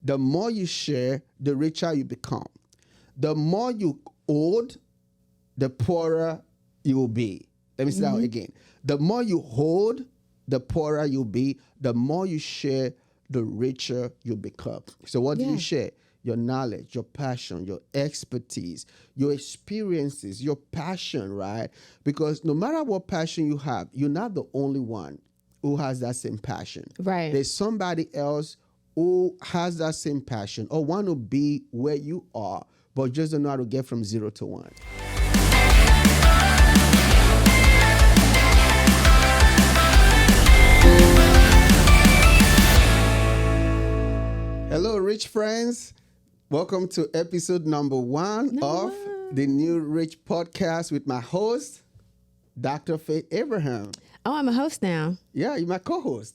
the more you share, the richer you become. The more you hold, the poorer you will be. Let me say that again. The more you hold, the poorer you'll be. The more you share, the richer you become. So what do you share? Your knowledge, your passion, your expertise, your experiences, your passion, right? Because no matter what passion you have, you're not the only one who has that same passion. Right. There's somebody else who has that same passion or want to be where you are, but just don't know how to get from 0 to 1. Hello, rich friends. Welcome to episode number one of the New Rich Podcast with my host, Dr. Faith Abraham. Oh, I'm a host now. Yeah, you're my co-host.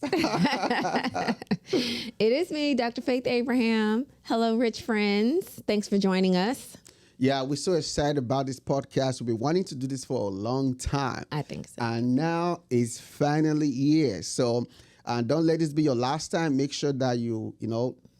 It is me, Dr. Faith Abraham. Hello, rich friends. Thanks for joining us. Yeah, we're so excited about this podcast. We've been wanting to do this for a long time. I think so. And now it's finally here. So don't let this be your last time. Make sure that you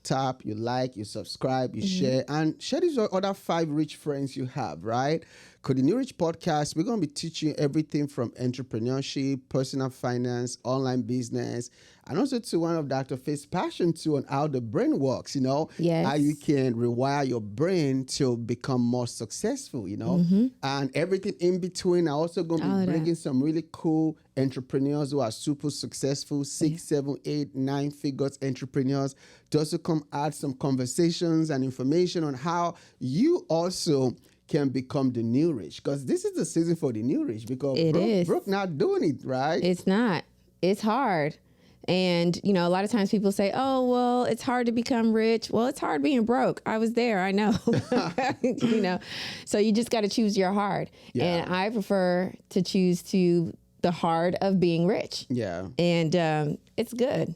tap, you like, you subscribe, you share, and share these other 5 rich friends you have, right? Because the New Rich Podcast, we're going to be teaching you everything from entrepreneurship, personal finance, online business, and also to one of Dr. Faith's passion too on how the brain works, Yes. how you can rewire your brain to become more successful, and everything in between. I'm also going to be bringing some really cool entrepreneurs who are super successful, 6, 7, 8, 9 figures entrepreneurs to also come add some conversations and information on how you also can become the new rich, because this is the season for the new rich, because Brooke not doing it, right? It's not. It's hard. And, a lot of times people say, oh, well, it's hard to become rich. Well, it's hard being broke. I was there. I know. So you just got to choose your hard. Yeah. And I prefer to choose the hard of being rich. Yeah. And it's good.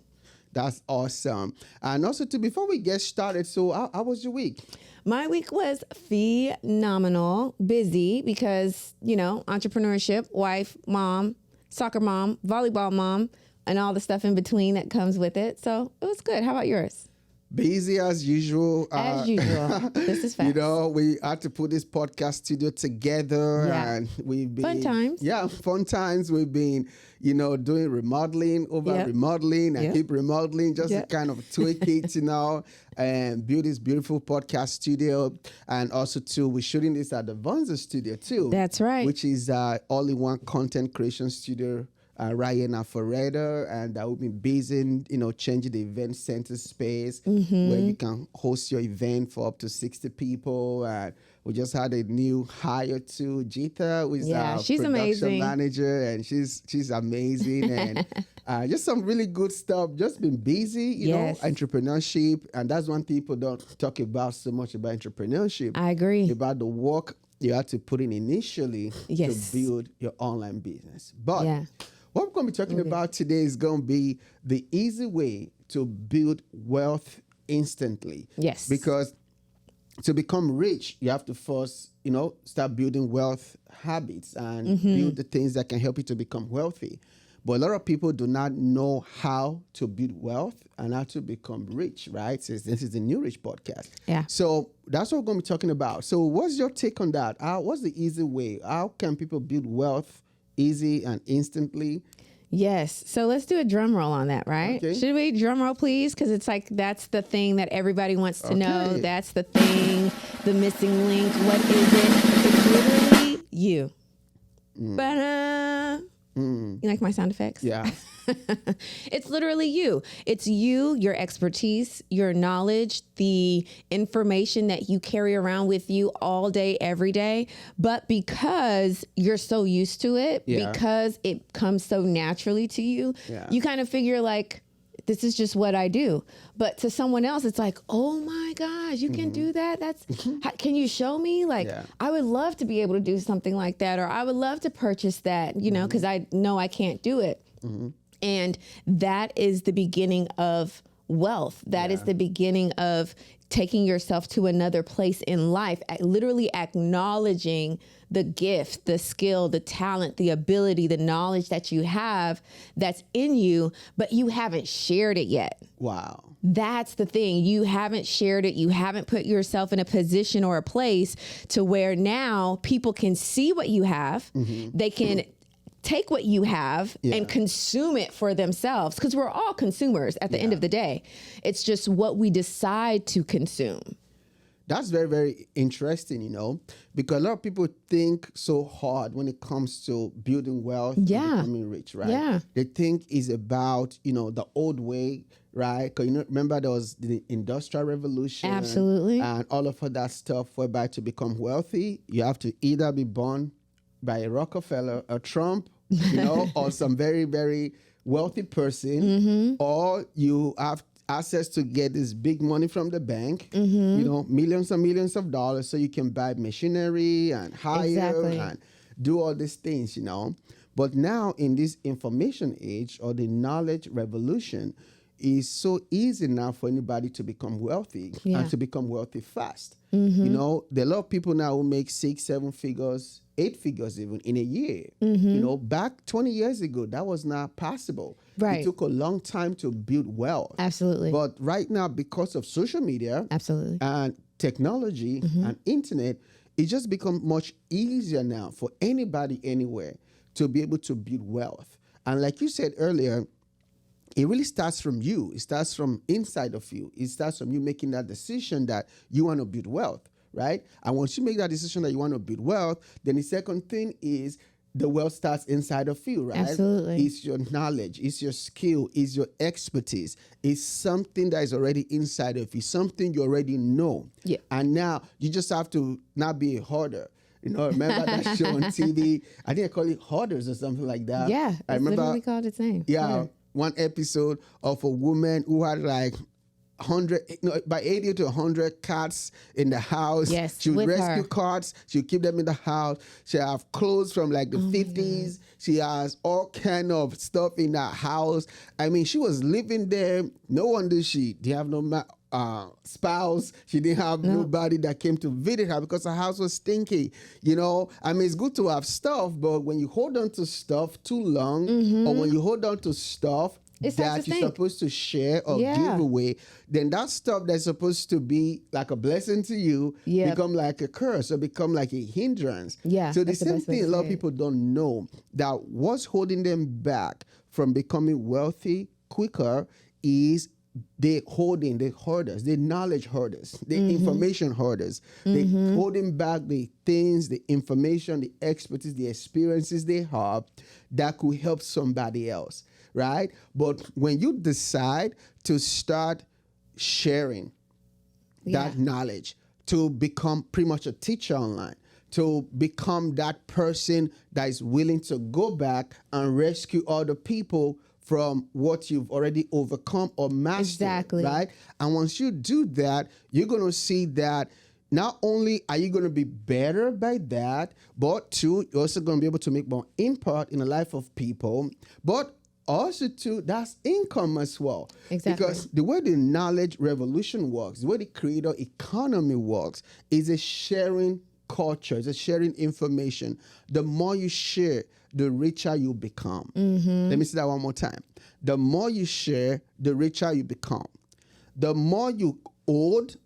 That's awesome. And also, before we get started, so how was your week? My week was phenomenal, busy because, entrepreneurship, wife, mom, soccer mom, volleyball mom, and all the stuff in between that comes with it. So it was good. How about yours? Busy as usual. As usual. This is fast. We had to put this podcast studio together, and we've been fun times. Yeah, fun times. We've been, doing remodeling remodeling and keep remodeling just to kind of tweak it, and build this beautiful podcast studio. And also too, we're shooting this at the Vonza studio too. That's right. Which is all-in-one content creation studio. Right here in Alpharetta, and we've been busy, changing the event center space where you can host your event for up to 60 people. And we just had a new hire too, Jita, who is our she's production amazing. manager, and she's amazing, and just some really good stuff. Just been busy, you know, entrepreneurship, and that's one people don't talk about so much about entrepreneurship. I agree. About the work you have to put in initially to build your online business, but. What we're going to be talking about today is going to be the easy way to build wealth instantly. Yes. Because to become rich, you have to first, start building wealth habits and build the things that can help you to become wealthy. But a lot of people do not know how to build wealth and how to become rich, right? So this is the New Rich Podcast. Yeah. So that's what we're going to be talking about. So what's your take on that? What's the easy way? How can people build wealth easy and instantly? Yes. So let's do a drum roll on that, right? Okay. Should we drum roll, please? Because it's like that's the thing that everybody wants to know. That's the thing, the missing link. What is it? It's literally you. Ba-da. You like my sound effects? Yeah. It's literally you. It's you, your expertise, your knowledge, the information that you carry around with you all day, every day. But because you're so used to it, because it comes so naturally to you, you kind of figure like, this is just what I do. But to someone else, it's like, oh my gosh, you can do that? Can you show me? Like, I would love to be able to do something like that, or I would love to purchase that, because I know I can't do it. And that is the beginning of wealth. That is the beginning of taking yourself to another place in life, literally acknowledging the gift, the skill, the talent, the ability, the knowledge that you have that's in you, but you haven't shared it yet. Wow. That's the thing. You haven't shared it. You haven't put yourself in a position or a place to where now people can see what you have. They can take what you have and consume it for themselves, because we're all consumers at the end of the day. It's just what we decide to consume. That's very, very interesting, because a lot of people think so hard when it comes to building wealth and becoming rich, right? Yeah. They think it's about, the old way, right? Because, remember there was the Industrial Revolution. Absolutely. And all of that stuff, whereby to become wealthy, you have to either be born by a Rockefeller, a Trump, or some very, very wealthy person, or you have access to get this big money from the bank, millions and millions of dollars, so you can buy machinery and hire and do all these things, But now in this information age, or the knowledge revolution, it's so easy now for anybody to become wealthy and to become wealthy fast. There are a lot of people now who make 6, 7 figures, 8 figures even in a year. Back 20 years ago, that was not possible. Right. It took a long time to build wealth. Absolutely. But right now, because of social media and technology and internet, it just become much easier now for anybody anywhere to be able to build wealth. And like you said earlier, it really starts from you. It starts from inside of you. It starts from you making that decision that you want to build wealth, right? And once you make that decision that you want to build wealth, then the second thing is the wealth starts inside of you, right? Absolutely. It's your knowledge, it's your skill, it's your expertise. It's something that is already inside of you, something you already know. Yeah. And now you just have to not be a hoarder. Remember that show on TV? I think I call it Hoarders or something like that. Yeah, I remember, literally called its name. Yeah. One episode of a woman who had like 80 to 100 cats in the house. Yes, she would with rescue her. cats. She would keep them in the house. She have clothes from like the 50s. She has all kind of stuff in that house. I mean, she was living there. No wonder she didn't have no spouse. She didn't have nobody that came to visit her because her house was stinky. I mean, it's good to have stuff, but when you hold on to stuff too long, or when you hold on to stuff that you're supposed to share or give away, then that stuff that's supposed to be like a blessing to you become like a curse or become like a hindrance. Yeah, so the that's the same best way thing to a lot say of it. people don't know, that what's holding them back from becoming wealthy quicker is the hoarders, the knowledge hoarders, the information hoarders. They holding back the things, the information, the expertise, the experiences they have that could help somebody else, right? But when you decide to start sharing that knowledge, to become pretty much a teacher online, to become that person that is willing to go back and rescue other people from what you've already overcome or mastered, right? And once you do that, you're going to see that not only are you going to be better by that, but two, you're also going to be able to make more impact in the life of people, but also too, that's income as well. Exactly. Because the way the knowledge revolution works, the way the creator economy works, is a sharing culture, it's a sharing information. The more you share, the richer you become. Let me say that one more time. The more you share, the richer you become. The more you hold,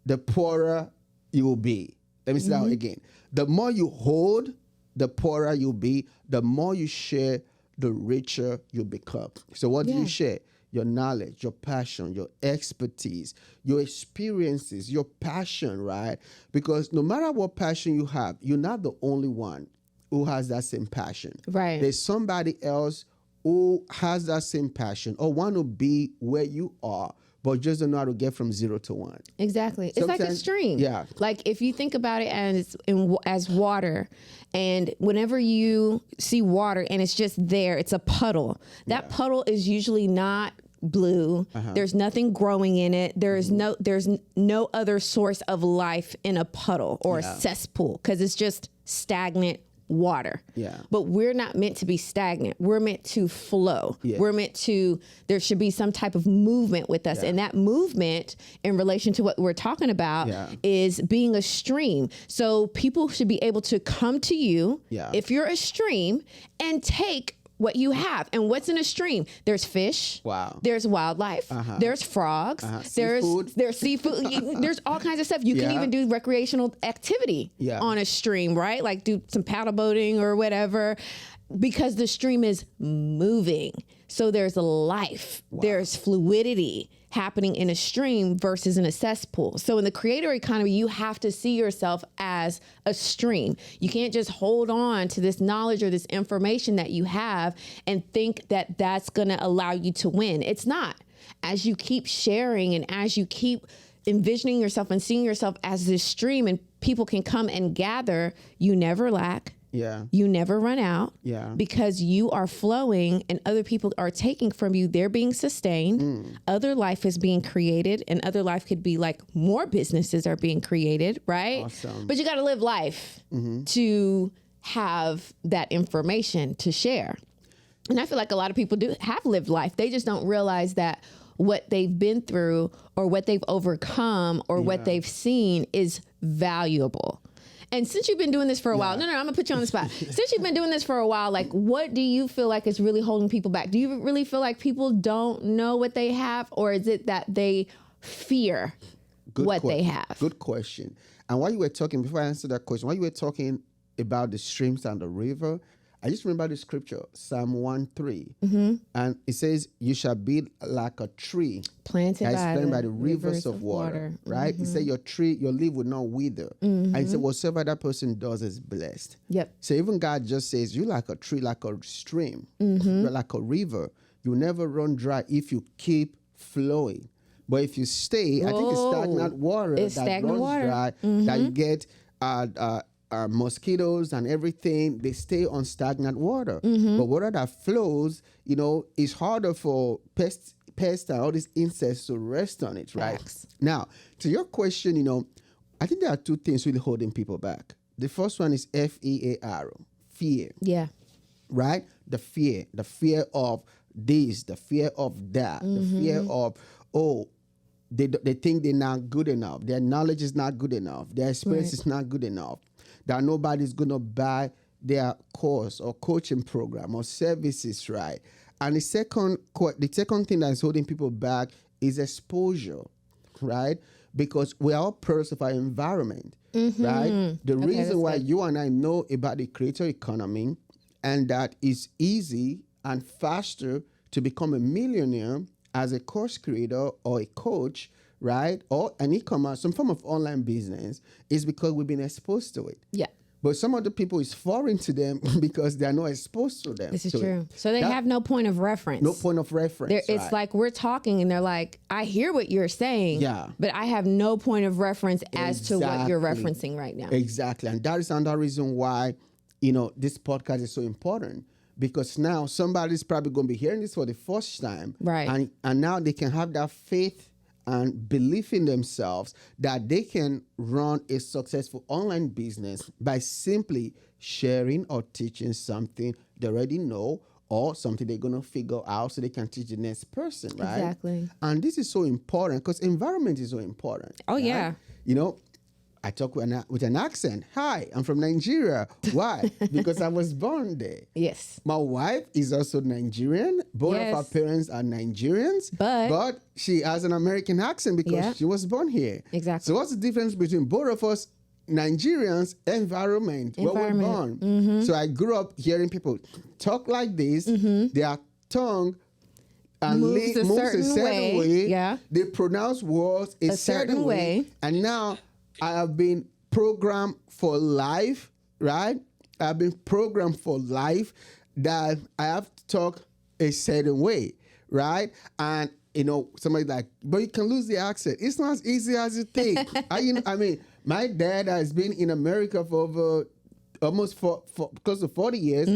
the poorer you will be. Let me say that again. The more you hold, the poorer you'll be. The more you share, the richer you become. So what do you share? Your knowledge, your passion, your expertise, your experiences, your passion, right? Because no matter what passion you have, you're not the only one who has that same passion. Right. There's somebody else who has that same passion or want to be where you are, but just don't know how to get from 0 to 1. Exactly. It's like a stream. Yeah. Like if you think about it as water, and whenever you see water and it's just there, it's a puddle. That puddle is usually not blue. There's nothing growing in it. There's no other source of life in a puddle or a cesspool, because it's just stagnant water. Yeah. But we're not meant to be stagnant. We're meant to flow. Yeah. We're meant to, there should be some type of movement with us. Yeah. And that movement in relation to what we're talking about Yeah. is being a stream. So people should be able to come to you Yeah. if you're a stream and take what you have. And what's in a stream? There's fish. Wow. There's wildlife. There's frogs. Seafood. There's seafood. There's all kinds of stuff. You can Yeah. even do recreational activity Yeah. on a stream, right? Like do some paddle boating or whatever, because the stream is moving. So there's life. There's fluidity happening in a stream versus in a cesspool. So in the creator economy, you have to see yourself as a stream. You can't just hold on to this knowledge or this information that you have and think that that's going to allow you to win. It's not. As you keep sharing and as you keep envisioning yourself and seeing yourself as this stream and people can come and gather, you never lack. Yeah. You never run out. Yeah. Because you are flowing and other people are taking from you. They're being sustained. Other life is being created, and other life could be like more businesses are being created, right? Awesome. But you got to live life to have that information to share. And I feel like a lot of people do have lived life. They just don't realize that what they've been through or what they've overcome or what they've seen is valuable. And since you've been doing this for a while, I'm gonna put you on the spot. Since you've been doing this for a while, like what do you feel like is really holding people back? Do you really feel like people don't know what they have, or is it that they fear what they have? Good question. And while you were talking, before I answer that question, while you were talking about the streams and the river, I just remember the scripture, Psalm 1:3. And it says, you shall be like a tree Planted that is by, planted by the rivers of water. Right? It said your leaf will not wither. And it said whatsoever that person does is blessed. Yep. So even God just says, you like a tree, like a stream, you're like a river. You never run dry if you keep flowing. But if you stay, I think it's stagnant water It's that stagnant runs water. dry, that you get mosquitoes and everything, they stay on stagnant water. But water that flows, is harder for pests and all these insects to rest on it, right? Facts. Now, to your question, I think there are two things really holding people back. The first one is FEAR, fear, Yeah. right? The fear of this, the fear of that, the fear of, they think they're not good enough. Their knowledge is not good enough. Their experience is not good enough. That nobody's going to buy their course or coaching program or services, right? And the second thing that's holding people back is exposure, right? Because we are all products of our environment, right? The reason why you and I know about the creator economy and that it's easy and faster to become a millionaire as a course creator or a coach, right? Or an e-commerce, some form of online business, is because we've been exposed to it. Yeah. But some other people, it's foreign to them because they're not exposed to them. This is to true. it. So they have no point of reference. No point of reference. It's right. like we're talking and they're like, I hear what you're saying, Yeah. but I have no point of reference as to what you're Exactly. referencing right now. Exactly. And that is another reason why, this podcast is so important. Because now somebody's probably going to be hearing this for the first time. Right. And now they can have that faith and belief in themselves that they can run a successful online business by simply sharing or teaching something they already know or something they're going to figure out so they can teach the next person, right? Exactly. And this is so important because environment is so important. Oh, right? yeah. I talk with an accent. Hi, I'm from Nigeria. Why? Because I was born there. Yes. My wife is also Nigerian. Both of our Yes. parents are Nigerians. But she has an American accent because Yeah. she was born here. Exactly. So what's the difference between both of us? Nigerians, environment, where we're born. So I grew up hearing people talk like this. Their tongue and Moves a certain way. Yeah. They pronounce words a certain way. And now I have been programmed for life, right? I've been programmed for life that I have to talk a certain way, right? And somebody's like, but you can lose the accent. It's not as easy as you think. My dad has been in America for over almost for close to 40 years.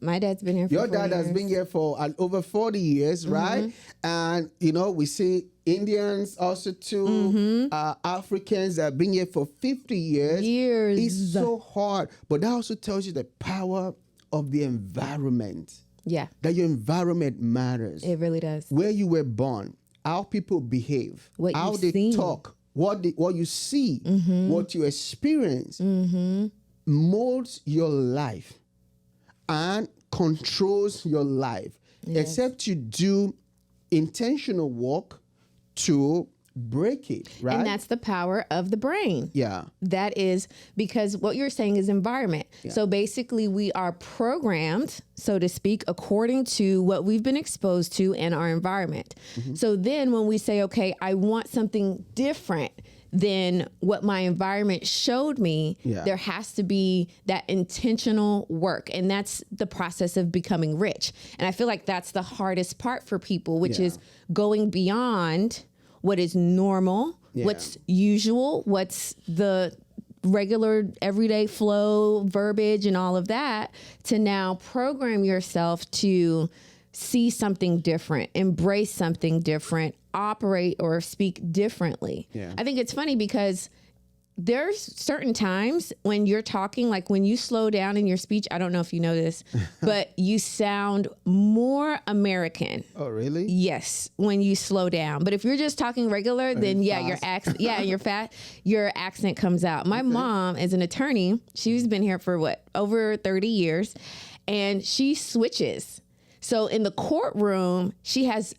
My dad's been here for Your 40 dad has years. been here for over 40 years, right? And, we see Indians also too, Africans that have been here for 50 years. It's so hard. But that also tells you the power of the environment. Yeah. That your environment matters. It really does. Where you were born, how people behave, how they talk, what you see, what you experience, molds your life and controls your life. Yes. Except you do intentional work to break it, right? And that's the power of the brain. Yeah. That is because what you're saying is environment. Yeah. So basically we are programmed, so to speak, according to what we've been exposed to in our environment. So then when we say, okay, I want something different than what my environment showed me, there has to be that intentional work. And that's the process of becoming rich. And I feel like that's the hardest part for people, which is going beyond what is normal, what's usual, what's the regular everyday flow, verbiage, and all of that, to now program yourself to see something different, embrace something different, operate or speak differently. I think it's funny because there's certain times when you're talking, like when you slow down in your speech, I don't know if you know this, but you sound more American. Oh, really? Yes, when you slow down. But if you're just talking regular, then your accent, your accent comes out. My mom is an attorney. She's been here for over 30 years, and she switches. So in the courtroom, she has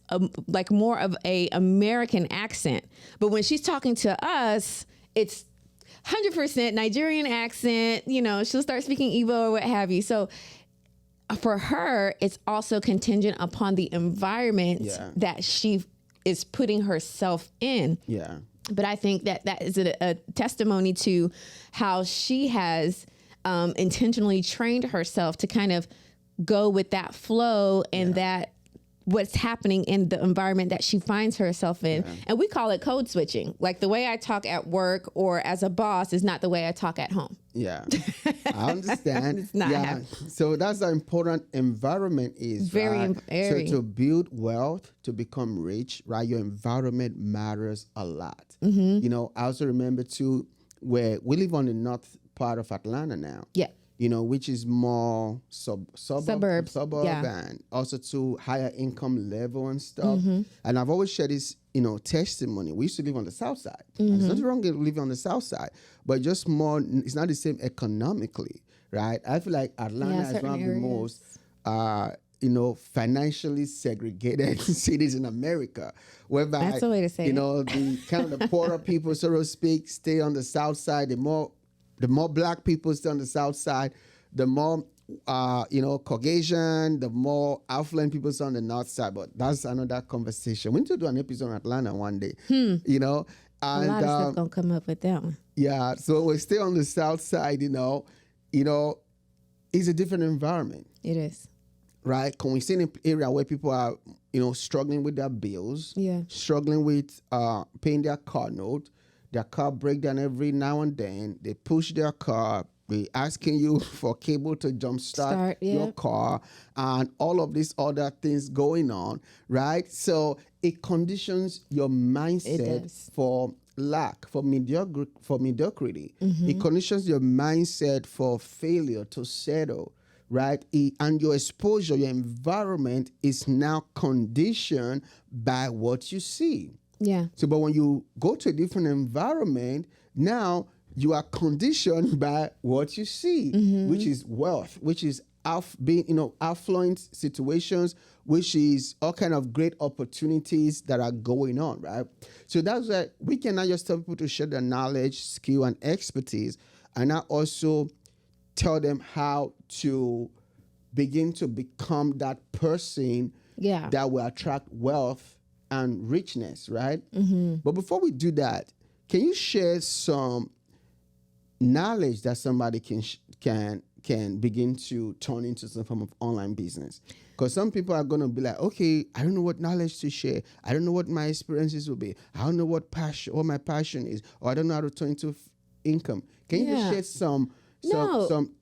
more of a American accent. But when she's talking to us, it's 100% Nigerian accent. She'll start speaking Igbo or what have you. So for her, it's also contingent upon the environment that she is putting herself in. Yeah. But I think that is a testimony to how she has intentionally trained herself to kind of go with that flow and that what's happening in the environment that she finds herself in. And we call it code switching. Like the way I talk at work or as a boss is not the way I talk at home. Yeah, I understand. It's not happening. So that's how important environment is. Very. So to build wealth, to become rich, right? Your environment matters a lot. I also remember too, where we live on the north part of Atlanta now. Yeah. Which is more suburb and also to higher income level and stuff. And I've always shared this, testimony. We used to live on the south side. And there's nothing wrong with living on the south side, but just more, it's not the same economically, right? I feel like Atlanta is one of the most, financially segregated cities in America. Whereby, that's the way to say it. The kind of the poorer people, so to speak, stay on the south side. The more black people stay on the south side, the more, Caucasian, the more affluent people stay on the north side. But that's another conversation. We need to do an episode on Atlanta one day, And, a lot of stuff going to come up with that one. Yeah, so we stay on the south side, it's a different environment. It is. Right? Can we stay in an area where people are, struggling with their bills, struggling with paying their car note, their car break down every now and then. They push their car. They asking you for cable to jumpstart your car and all of these other things going on, right? So it conditions your mindset for lack, for mediocrity. It conditions your mindset for failure, to settle, right? And your exposure, your environment is now conditioned by what you see. Yeah. So, but when you go to a different environment, now you are conditioned by what you see, which is wealth, which is affluent situations, which is all kind of great opportunities that are going on, right? So that's why we can not just tell people to share their knowledge, skill, and expertise, and now also tell them how to begin to become that person that will attract wealth and richness, right? But before we do that, can you share some knowledge that somebody can begin to turn into some form of online business? Because some people are going to be like, okay, I don't know what knowledge to share. I don't know what my experiences will be. I don't know what my passion is, or I don't know how to turn into income. Can you just share some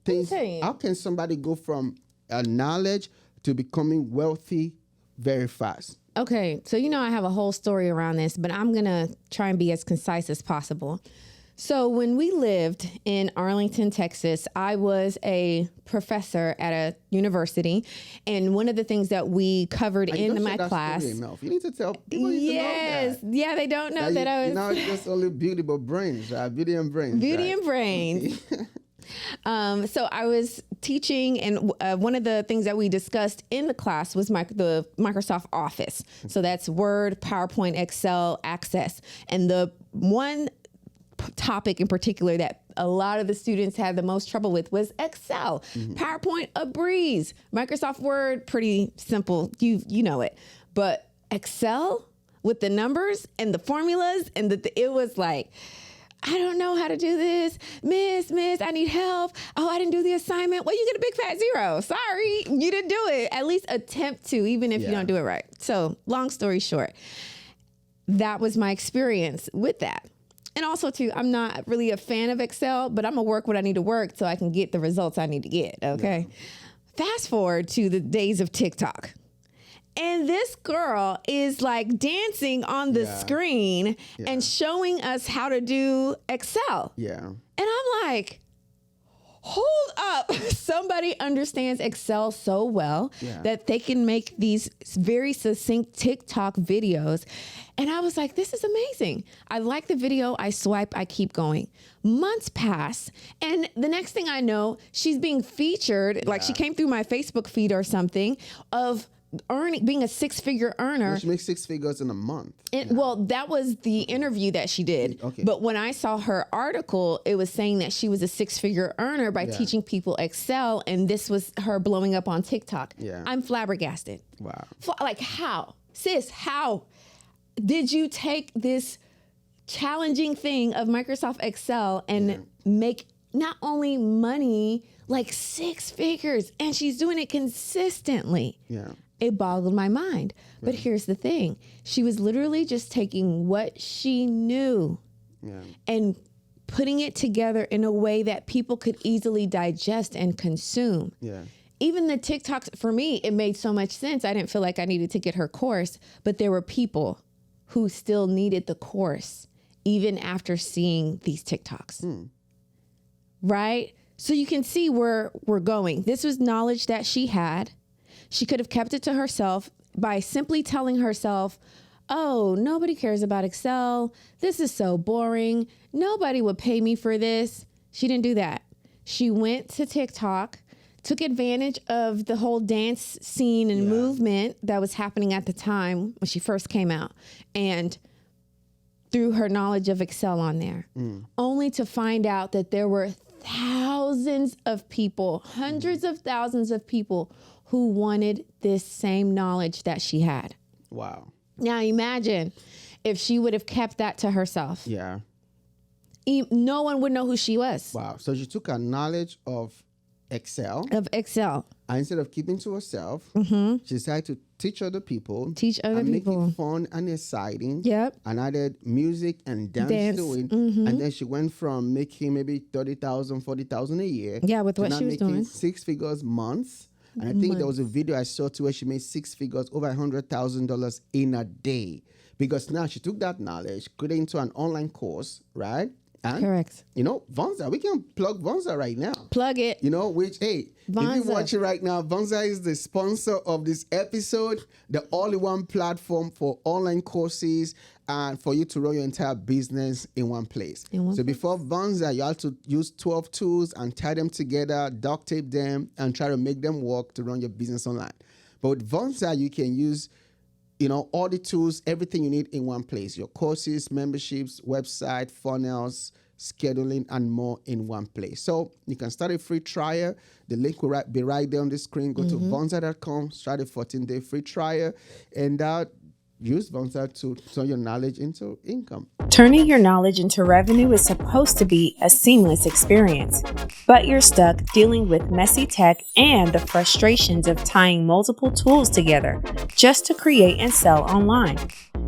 things? How can somebody go from knowledge to becoming wealthy very fast? Okay, so I have a whole story around this, but I'm going to try and be as concise as possible. So when we lived in Arlington, Texas, I was a professor at a university, and one of the things that we covered in my class. Enough. You need to tell people to know that. Yeah, they don't know that I was. Now it's just only beauty, but brains, beauty and brains. Beauty and brains. So I was teaching, and one of the things that we discussed in the class was the Microsoft Office. So that's Word, PowerPoint, Excel, Access. And the one topic in particular that a lot of the students had the most trouble with was Excel. PowerPoint, a breeze. Microsoft Word, pretty simple. You know it. But Excel with the numbers and the formulas, and it was like, I don't know how to do this. Miss, I need help. Oh, I didn't do the assignment. Well, you get a big fat 0. Sorry, you didn't do it. At least attempt to, even if you don't do it right. So long story short, that was my experience with that. And also, too, I'm not really a fan of Excel, but I'm going to work what I need to work so I can get the results I need to get, okay? Yeah. Fast forward to the days of TikTok. And this girl is like dancing on the screen and showing us how to do Excel. Yeah. And I'm like, hold up. Somebody understands Excel so well that they can make these very succinct TikTok videos. And I was like, this is amazing. I like the video. I swipe. I keep going. Months pass. And the next thing I know, she's being featured. Like she came through my Facebook feed or something of being a 6-figure earner. She makes 6 figures in a month. Well, that was the interview that she did. Okay. But when I saw her article, it was saying that she was a 6-figure earner by teaching people Excel, and this was her blowing up on TikTok. Yeah. I'm flabbergasted. Wow. Like, how? Sis, how did you take this challenging thing of Microsoft Excel and make not only money, like 6 figures, and she's doing it consistently? Yeah. It boggled my mind. But here's the thing. She was literally just taking what she knew and putting it together in a way that people could easily digest and consume. Yeah. Even the TikToks, for me, it made so much sense. I didn't feel like I needed to get her course, but there were people who still needed the course even after seeing these TikToks. Right? So you can see where we're going. This was knowledge that she had. She could have kept it to herself by simply telling herself, oh, nobody cares about Excel. This is so boring. Nobody would pay me for this. She didn't do that. She went to TikTok, took advantage of the whole dance scene and movement that was happening at the time when she first came out, and threw her knowledge of Excel on there, only to find out that there were thousands of people, hundreds of thousands of people who wanted this same knowledge that she had. Wow. Now imagine if she would have kept that to herself. Yeah. No one would know who she was. Wow. So she took her knowledge of Excel. And instead of keeping to herself, she decided to teach other people. Make it fun and exciting. Yep. And added music and dance to it. And then she went from making maybe $30,000, $40,000 a year. Yeah, with what she was doing. 6 figures months. And I think there was a video I saw too where she made 6 figures, over $100,000 in a day. Because now she took that knowledge, put it into an online course, right? And, correct. Vonza, we can plug Vonza right now. Plug it. Which, hey, Vonza. If you watch it right now, Vonza is the sponsor of this episode, the all-in-one platform for online courses and for you to run your entire business in one place. Before Vonza, you have to use 12 tools and tie them together, duct tape them, and try to make them work to run your business online. But with Vonza, you can use all the tools, everything you need in one place. Your courses, memberships, website, funnels, scheduling, and more in one place. So you can start a free trial. The link will be right there on the screen. Go to Vonza.com, start a 14-day free trial, and use Vonza to turn your knowledge into income. Turning your knowledge into revenue is supposed to be a seamless experience, but you're stuck dealing with messy tech and the frustrations of tying multiple tools together just to create and sell online.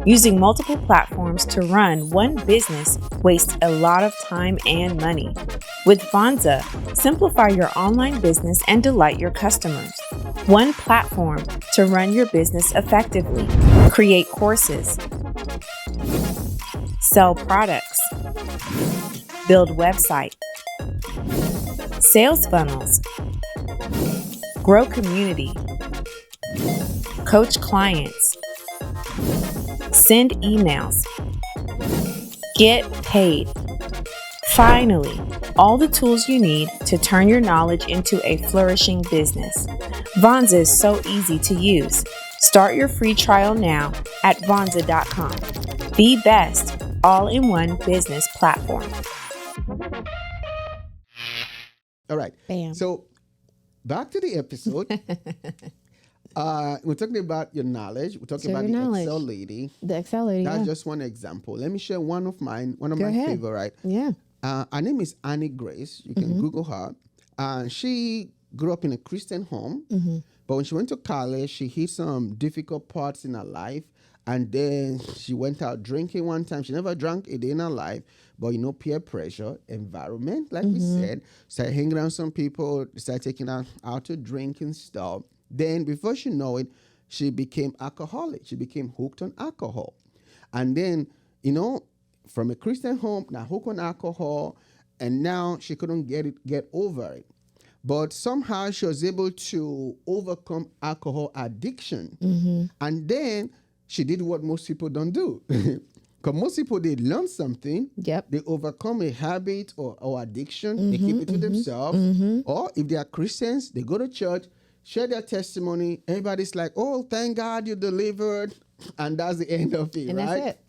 Using multiple platforms to run one business wastes a lot of time and money. With Vonza, simplify your online business and delight your customers. One platform to run your business effectively. Create courses, sell products, build websites, sales funnels, grow community, coach clients, send emails, get paid. Finally, all the tools you need to turn your knowledge into a flourishing business. Vonza is so easy to use. Start your free trial now at Vonza.com. The best all-in-one business platform. All right. Bam. So back to the episode. We're talking about your knowledge. We're talking So about your the knowledge. Excel lady. The Excel lady. That's Yeah. just one example. Let me share one of mine, one of Go my ahead. favorite. Yeah. Her name is Annie Grace. You can Google her. She grew up in a Christian home, but when she went to college, she hit some difficult parts in her life. And then she went out drinking one time. She never drank a day in her life, but peer pressure, environment, like we said, started hanging around some people, started taking her out to drink and stuff. Then before she know it, she became alcoholic. She became hooked on alcohol. And then, from a Christian home, now hooked on alcohol, and now she couldn't get over it. But somehow she was able to overcome alcohol addiction. And then she did what most people don't do. Because most people, they learn something, Yep. they overcome a habit or addiction, they keep it to themselves. Or if they are Christians, they go to church, share their testimony. Everybody's like, oh, thank God you delivered. And that's the end of it, And right? that's it.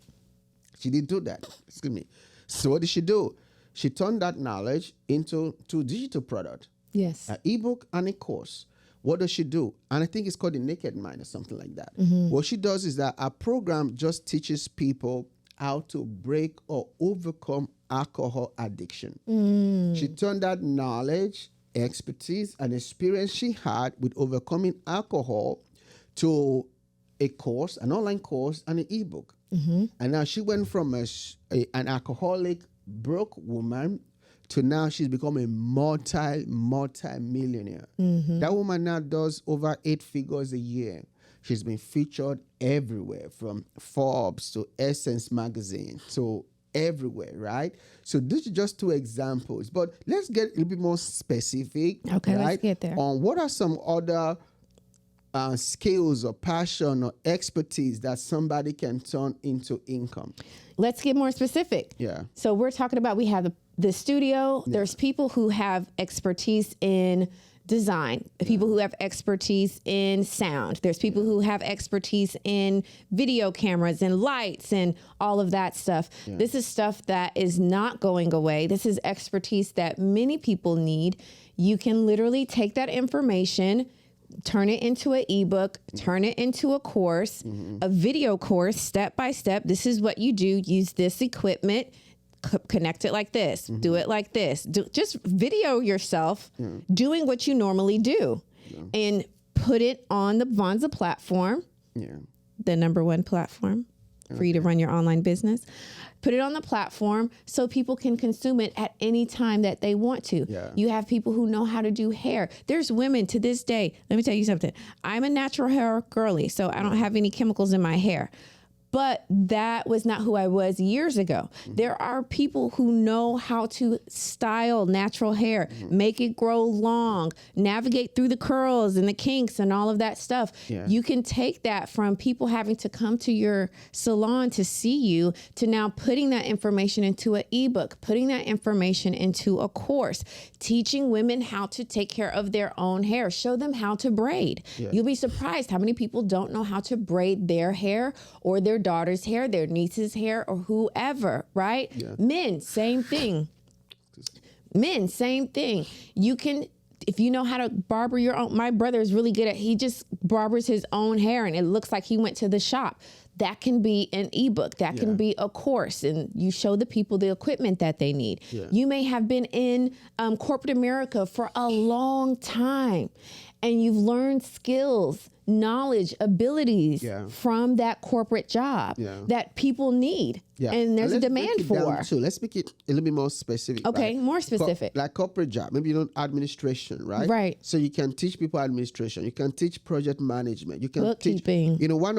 She didn't do that. Excuse me. So what did she do? She turned that knowledge into two digital product, Yes. an ebook and a course. What does she do? And I think it's called the Naked Mind or something like that. What she does is that our program just teaches people how to break or overcome alcohol addiction. She turned that knowledge, expertise, and experience she had with overcoming alcohol to a course, an online course, and an ebook. And now she went from an alcoholic, broke woman to now she's become a multi-millionaire. That woman now does over 8 figures a year. She's been featured everywhere, from Forbes to Essence magazine to everywhere, right? So these are just two examples, but let's get a little bit more specific. Okay, right? let's get there. On what are some other skills or passion or expertise that somebody can turn into income? Let's get more specific. Yeah. So we're talking about, we have the studio. There's people who have expertise in design, people who have expertise in sound. There's people who have expertise in video cameras and lights and all of that stuff. This is stuff that is not going away. This is expertise that many people need. You can literally take that information, turn it into an ebook, turn it into a course, a video course, step by step. This is what you do. Use this equipment, connect it like this, do it like this. Just video yourself doing what you normally do and put it on the Vonza platform, the #1 platform for you to run your online business. Put it on the platform so people can consume it at any time that they want to. Yeah. You have people who know how to do hair. There's women to this day. Let me tell you something. I'm a natural hair girly, so I don't have any chemicals in my hair. But that was not who I was years ago. There are people who know how to style natural hair, make it grow long, navigate through the curls and the kinks and all of that stuff. Yeah. You can take that from people having to come to your salon to see you to now putting that information into an ebook, putting that information into a course, teaching women how to take care of their own hair, show them how to braid. You'll be surprised how many people don't know how to braid their hair or their daughter's hair, their niece's hair, or whoever, right? Men, same thing. Men, same thing. You can, if you know how to barber your own, my brother is really good at, he just barbers his own hair and it looks like he went to the shop. That can be an ebook. That can be a course, and you show the people the equipment that they need. You may have been in corporate America for a long time, and you've learned skills, knowledge, abilities from that corporate job that people need. Yeah. and there's a let's demand break it down for. too. Let's make it a little bit more specific. Okay, right? more specific. Like corporate job, maybe administration, right? Right. So you can teach people administration. You can teach project management. You can teach. Bookkeeping. One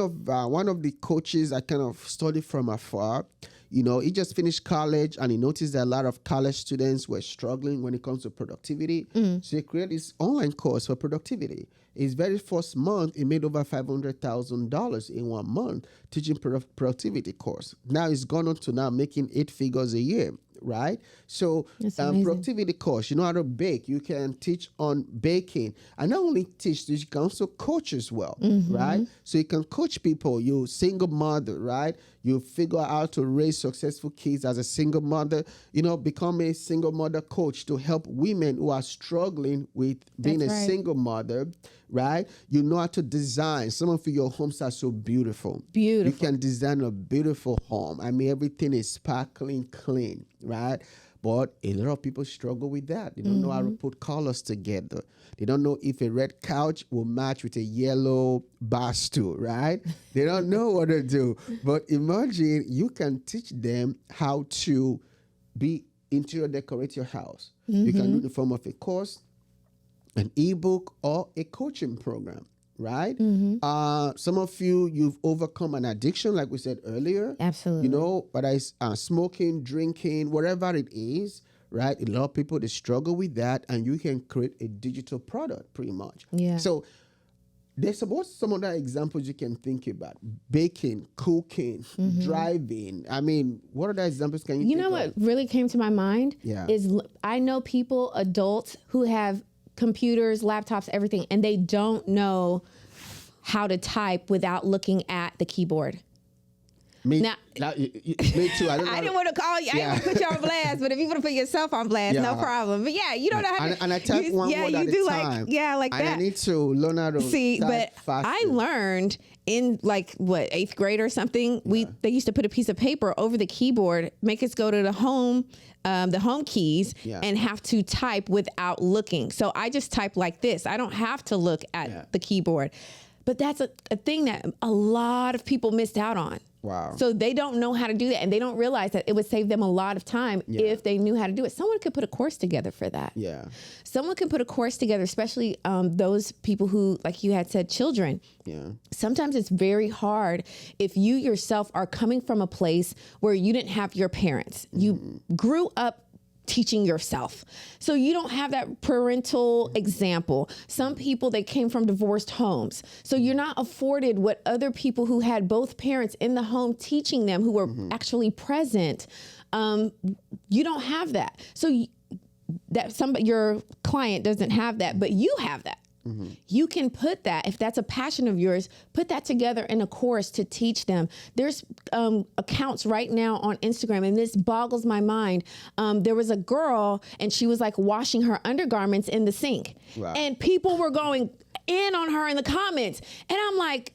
of the coaches I kind of studied from afar. He just finished college and he noticed that a lot of college students were struggling when it comes to productivity. So he created this online course for productivity. His very first month, he made over $500,000 in 1 month teaching productivity course. Now he's gone on to now making 8 figures a year, right? So productivity course, you know how to bake. You can teach on baking. And not only teach, you can also coach as well, right? So you can coach people. You single mother, right? You figure out how to raise successful kids as a single mother. Become a single mother coach to help women who are struggling with being a single mother, right? You know how to design. Some of your homes are so beautiful. You can design a beautiful home. I mean, everything is sparkling clean, right? But a lot of people struggle with that. They don't know how to put colors together. They don't know if a red couch will match with a yellow bar stool, right? They don't know what to do. But imagine you can teach them how to decorate your house. You can do it in the form of a course, an ebook, or a coaching program, right? Some of you've overcome an addiction, like we said earlier. Absolutely. Whether it's smoking, drinking, whatever it is, right? A lot of people, they struggle with that, and you can create a digital product pretty much. Yeah. So there's some other examples you can think about. Baking, cooking, driving. I mean, what other examples can you think of? You know what really came to my mind? Yeah. Is I know people, adults, who have computers, laptops, everything, and they don't know how to type without looking at the keyboard. Me too. I don't know. I didn't want to call you. I didn't want to put you on blast, but if you want to put yourself on blast, no problem. But yeah, you don't know how to. And I type one word at a time. Like and that. I need to learn how to type faster. I learned in 8th grade or something. They used to put a piece of paper over the keyboard, make us go to the home keys, and have to type without looking. So I just type like this. I don't have to look at the keyboard. But that's a thing that a lot of people missed out on. Wow. So they don't know how to do that, and they don't realize that it would save them a lot of time if they knew how to do it. Someone could put a course together for that. Yeah. Someone can put a course together, especially those people who, like you had said, children. Yeah. Sometimes it's very hard if you yourself are coming from a place where you didn't have your parents. You grew up teaching yourself. So you don't have that parental example. Some people, they came from divorced homes. So you're not afforded what other people who had both parents in the home teaching them, who were actually present. You don't have that. So your client doesn't have that, but you have that. You can put that, if that's a passion of yours, put that together in a course to teach them. There's accounts right now on Instagram, and this boggles my mind. There was a girl, and she was like washing her undergarments in the sink. Wow. And people were going in on her in the comments. And I'm like,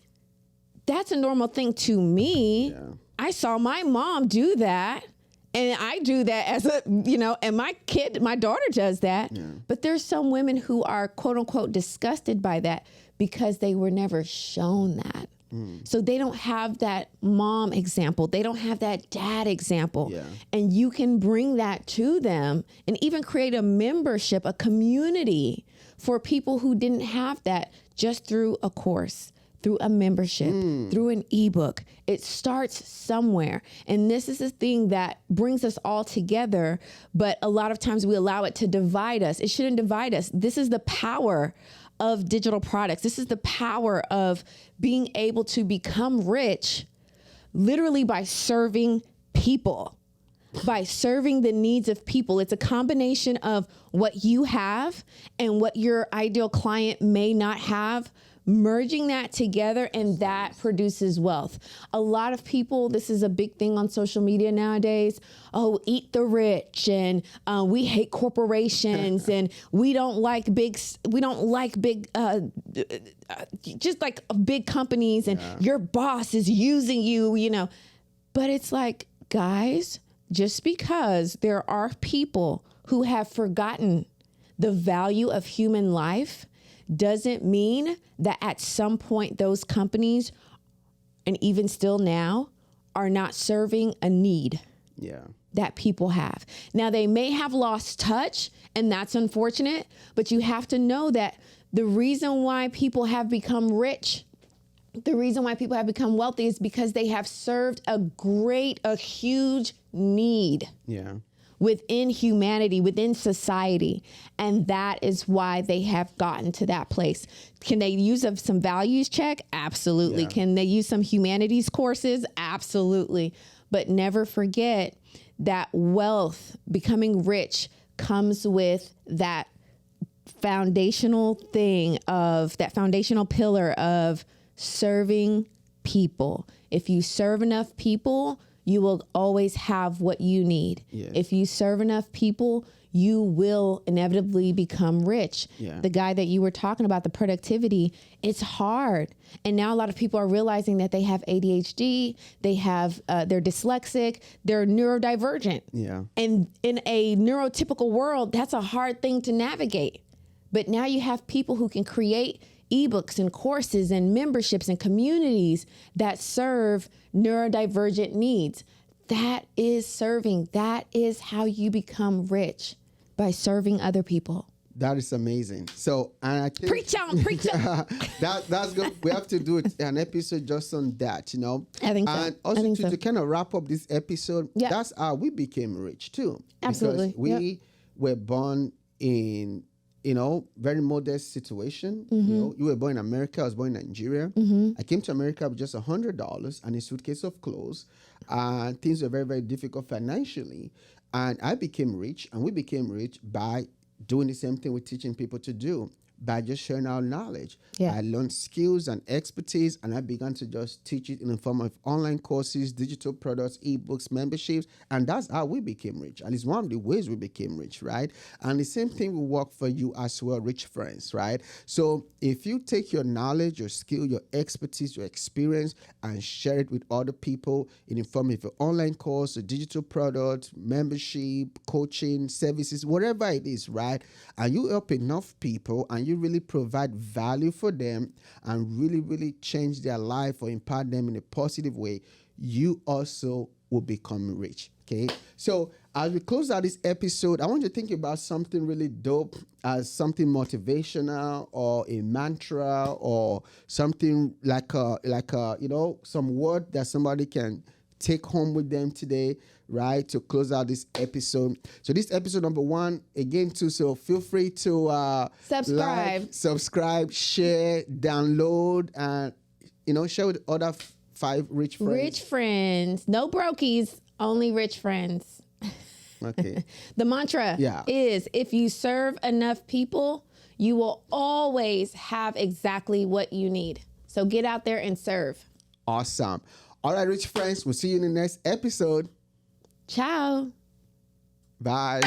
that's a normal thing to me. Yeah. I saw my mom do that. And I do that as and my daughter does that. Yeah. But there's some women who are quote unquote disgusted by that because they were never shown that. So they don't have that mom example. They don't have that dad example. Yeah. And you can bring that to them and even create a membership, a community for people who didn't have that just through a course, through a membership, through an ebook. It starts somewhere. And this is the thing that brings us all together. But a lot of times we allow it to divide us. It shouldn't divide us. This is the power of digital products. This is the power of being able to become rich literally by serving people, by serving the needs of people. It's a combination of what you have and what your ideal client may not have, merging that together, and that produces wealth. A lot of people, this is a big thing on social media nowadays. Oh, eat the rich, and we hate corporations, and we don't like big, just like big companies, and your boss is using you, But it's like, guys, just because there are people who have forgotten the value of human life doesn't mean that at some point those companies, and even still now, are not serving a need Yeah. that people have. Now, they may have lost touch, and that's unfortunate, but you have to know that the reason why people have become rich, the reason why people have become wealthy is because they have served a huge need Yeah. within humanity, within society. And that is why they have gotten to that place. Can they use some values check? Absolutely. Yeah. Can they use some humanities courses? Absolutely. But never forget that wealth, becoming rich, comes with that foundational pillar of serving people. If you serve enough people, you will always have what you need. Yes. If you serve enough people, you will inevitably become rich. Yeah. The guy that you were talking about, the productivity, it's hard. And now a lot of people are realizing that they have ADHD, they're dyslexic, they're neurodivergent. Yeah. And in a neurotypical world, that's a hard thing to navigate. But now you have people who can create ebooks and courses and memberships and communities that serve neurodivergent needs. That is serving. That is how you become rich, by serving other people. That is amazing. So, and I think Preach on, preach on. that's good. We have to do an episode just on that, you know. I think so. And I also think to, so. to kind of wrap up this episode, Yeah. that's how we became rich too. Absolutely. Because we were born in, very modest situation. Mm-hmm. You were born in America. I was born in Nigeria. I came to America with just $100 and a suitcase of clothes, and things were very, very difficult financially. And I became rich, and we became rich by doing the same thing we're teaching people to do, by just sharing our knowledge. Yeah. I learned skills and expertise, and I began to just teach it in the form of online courses, digital products, ebooks, memberships, and that's how we became rich. And it's one of the ways we became rich, right? And the same thing will work for you as well, rich friends, right? So if you take your knowledge, your skill, your expertise, your experience, and share it with other people in the form of an online course, a digital product, membership, coaching, services, whatever it is, right? And you help enough people, and you really provide value for them, and really, really change their life or impact them in a positive way, you also will become rich. Okay. So as we close out this episode, I want you to think about something really dope, as something motivational or a mantra or something like some word that somebody can take home with them today, right, to close out this episode. So this episode number 1, again, too, so feel free to subscribe, share, download, and share with other 5 rich friends. Rich friends, no brokies, only rich friends. Okay. The mantra is, if you serve enough people, you will always have exactly what you need. So get out there and serve. Awesome. All right, rich friends, we'll see you in the next episode. Ciao. Bye.